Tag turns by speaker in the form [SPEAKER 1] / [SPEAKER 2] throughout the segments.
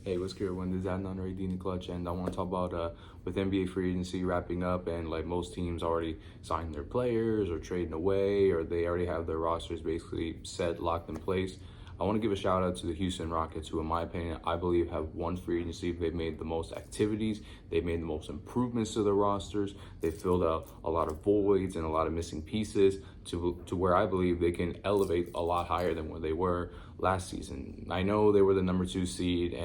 [SPEAKER 1] Hey, what's good? When this is Adnan already in the clutch, and I want to talk about with NBA free agency wrapping up, and like most teams already signed their players or trading away, or they already have their rosters basically set, locked in place. I want to give a shout out to the Houston Rockets, who, in my opinion, I believe have won free agency. They've made the most activities, they've made the most improvements to their rosters. They've filled out a lot of voids and a lot of missing pieces to where I believe they can elevate a lot higher than where they were last season. I know they were the number 2 seed,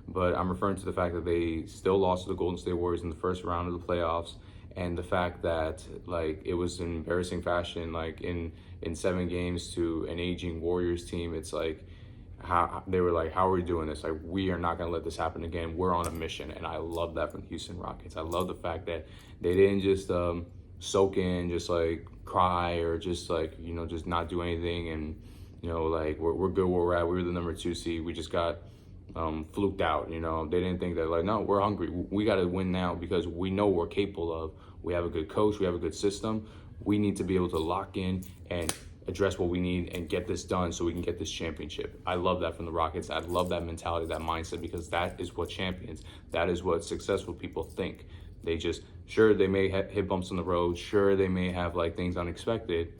[SPEAKER 1] but I'm referring to the fact that they still lost to the Golden State Warriors in the first round of the playoffs, and the fact that like it was an embarrassing fashion, like in 7 games to an aging Warriors team. It's like how they were like, how are we doing this? Like, we are not going to let this happen again. We're on a mission, and I love that from the Houston Rockets. I love the fact that they didn't just soak in, just like cry, or just like just not do anything, and like we're good where we're at. We were the number 2 seed. We just got fluked out. They didn't think that, like, no, we're hungry, we got to win now, because we know we're capable of. We have a good coach, we have a good system. We need to be able to lock in and address what we need and get this done so we can get this championship. I love that from the Rockets. I love that mentality, that mindset, because that is what champions, that is what successful people think. They just, sure, they may hit bumps on the road, sure, they may have like things unexpected,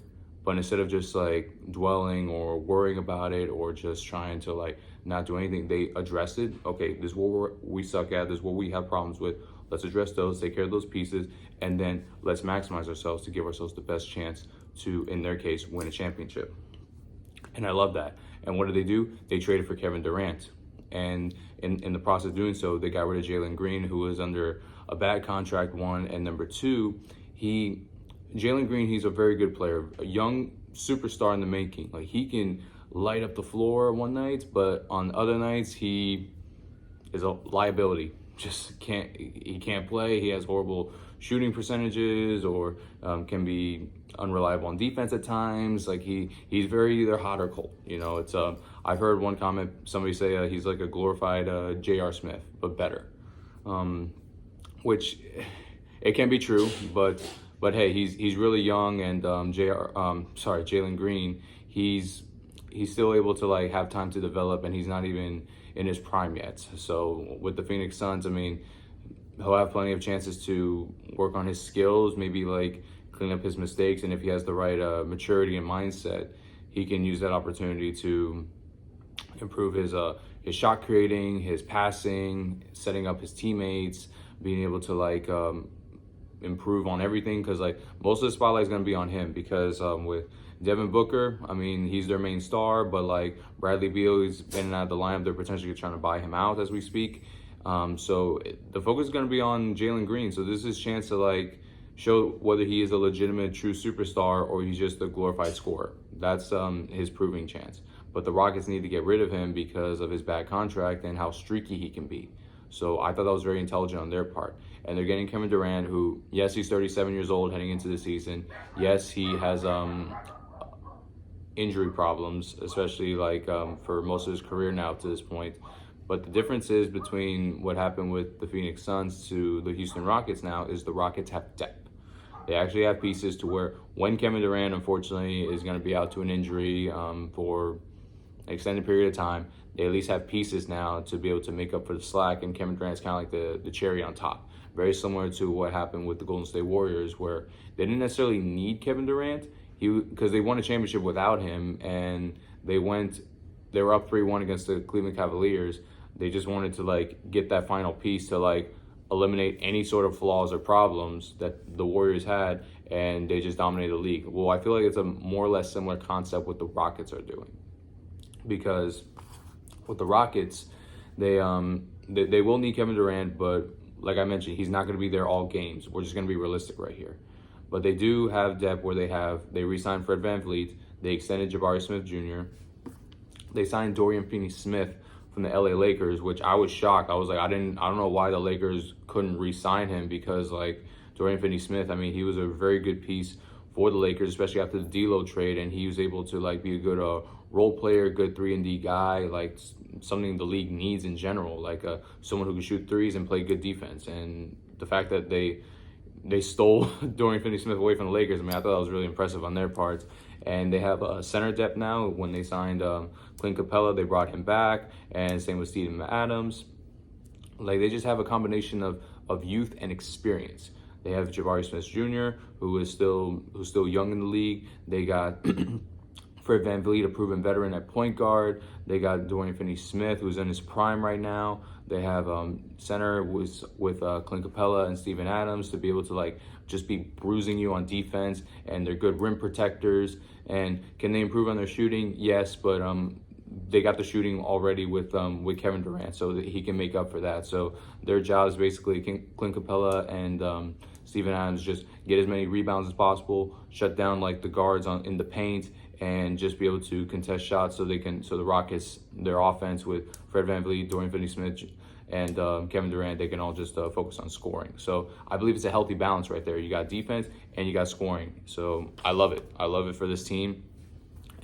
[SPEAKER 1] but instead of just like dwelling or worrying about it, or just trying to like not do anything, they address it. Okay, this is what we suck at, this is what we have problems with. Let's address those, take care of those pieces, and then let's maximize ourselves to give ourselves the best chance to, in their case, win a championship. And I love that. And what did? They traded for Kevin Durant. And in the process of doing so, they got rid of Jalen Green, who was under a bad contract, one, and number two, Jalen Green, he's a very good player, a young superstar in the making. Like, he can light up the floor one night, but on other nights he is a liability. He can't play. He has horrible shooting percentages, or can be unreliable on defense at times. Like, he's very either hot or cold. It's I've heard one comment, somebody say he's like a glorified J.R. Smith, but better. Which it can be true, but hey, he's really young, and Jalen Green, he's still able to like have time to develop, and he's not even in his prime yet. So with the Phoenix Suns, I mean, he'll have plenty of chances to work on his skills, maybe like clean up his mistakes, and if he has the right maturity and mindset, he can use that opportunity to improve his shot creating, his passing, setting up his teammates, being able to like improve on everything, because like most of the spotlight is going to be on him, because with Devin Booker, I mean, he's their main star, but like Bradley Beal, he's been in and out of the lineup. They're potentially trying to buy him out as we speak. So the focus is going to be on Jalen Green. So this is his chance to like show whether he is a legitimate, true superstar, or he's just a glorified scorer. That's his proving chance. But the Rockets need to get rid of him because of his bad contract and how streaky he can be. So I thought that was very intelligent on their part. And they're getting Kevin Durant, who, yes, he's 37 years old heading into the season. Yes, he has injury problems, especially like for most of his career now to this point. But the difference is between what happened with the Phoenix Suns to the Houston Rockets now is the Rockets have depth. They actually have pieces to where when Kevin Durant, unfortunately, is going to be out to an injury for an extended period of time, they at least have pieces now to be able to make up for the slack, and Kevin Durant's kind of like the cherry on top. Very similar to what happened with the Golden State Warriors, where they didn't necessarily need Kevin Durant, because they won a championship without him, and they were up 3-1 against the Cleveland Cavaliers. They just wanted to like get that final piece to like eliminate any sort of flaws or problems that the Warriors had, and they just dominated the league. Well, I feel like it's a more or less similar concept what the Rockets are doing, because with the Rockets, they will need Kevin Durant, but like I mentioned, he's not going to be there all games. We're just going to be realistic right here. But they do have depth where they re-signed Fred VanVleet, they extended Jabari Smith Jr., they signed Dorian Finney-Smith from the LA Lakers, which I was shocked. I was like, I don't know why the Lakers couldn't re-sign him, because like Dorian Finney-Smith, I mean, he was a very good piece for the Lakers, especially after the D'Lo trade, and he was able to like be a good role player, good 3-and-D guy, like something the league needs in general, like someone who can shoot threes and play good defense. And the fact that they stole Dorian Finney-Smith away from the Lakers, I mean, I thought that was really impressive on their part. And they have a center depth now. When they signed Clint Capella, they brought him back, and same with Steven Adams. Like, they just have a combination of youth and experience. They have Jabari Smith Jr., who's still young in the league. They got Fred VanVleet, a proven veteran at point guard. They got Dorian Finney-Smith, who's in his prime right now. They have center with Clint Capella and Steven Adams to be able to like just be bruising you on defense, and they're good rim protectors. And can they improve on their shooting? Yes, but they got the shooting already with Kevin Durant, so that he can make up for that. So their job is basically Clint Capella and Steven Adams just get as many rebounds as possible, shut down like the guards in the paint, and just be able to contest shots so the Rockets, their offense with Fred VanVleet, Dorian Finney-Smith, and Kevin Durant, they can all just focus on scoring. So I believe it's a healthy balance right there. You got defense and you got scoring. So I love it. I love it for this team.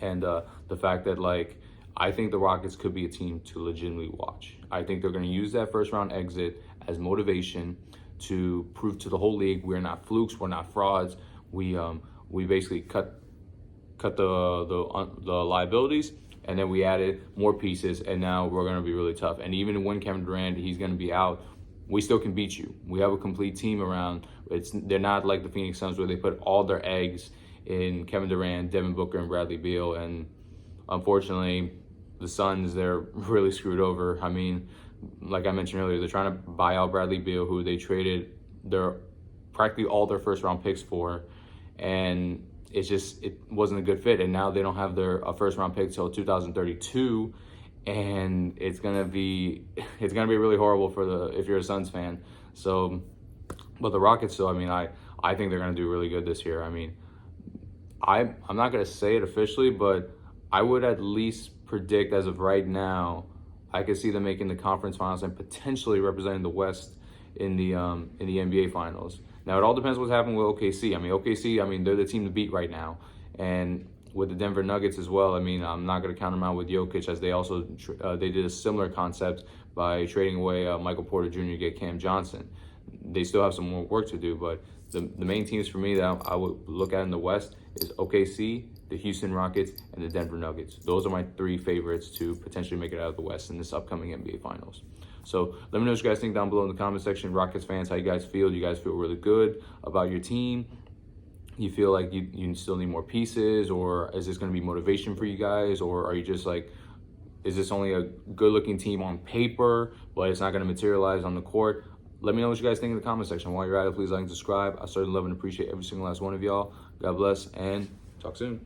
[SPEAKER 1] And the fact that, like, I think the Rockets could be a team to legitimately watch. I think they're going to use that first round exit as motivation to prove to the whole league we're not flukes, we're not frauds. We basically cut the liabilities, and then we added more pieces, and now we're going to be really tough. And even when Kevin Durant, he's going to be out, we still can beat you. We have a complete team around. They're not like the Phoenix Suns where they put all their eggs in Kevin Durant, Devin Booker, and Bradley Beal. And unfortunately, the Suns, they're really screwed over. I mean, like I mentioned earlier, they're trying to buy out Bradley Beal, who they traded practically all their first round picks for, and it wasn't a good fit. And now they don't have their first round pick till 2032, and it's gonna be really horrible if you're a Suns fan. So, but the Rockets, though, I mean, I think they're gonna do really good this year. I mean, I'm not gonna say it officially, but I would at least predict, as of right now, I could see them making the conference finals and potentially representing the West in the NBA finals. Now, it all depends what's happening with OKC. I mean, they're the team to beat right now. And with the Denver Nuggets as well, I mean, I'm not going to count them out with Jokic, as they also they did a similar concept by trading away Michael Porter Jr. to get Cam Johnson. They still have some more work to do, but the main teams for me that I would look at in the West is OKC, the Houston Rockets, and the Denver Nuggets. Those are my three favorites to potentially make it out of the West in this upcoming NBA Finals. So let me know what you guys think down below in the comment section. Rockets fans, how you guys feel? Do you guys feel really good about your team? You feel like you still need more pieces, or is this going to be motivation for you guys? Or are you just like, is this only a good-looking team on paper, but it's not going to materialize on the court? Let me know what you guys think in the comment section. While you're at it, please like and subscribe. I certainly love and appreciate every single last one of y'all. God bless, and talk soon.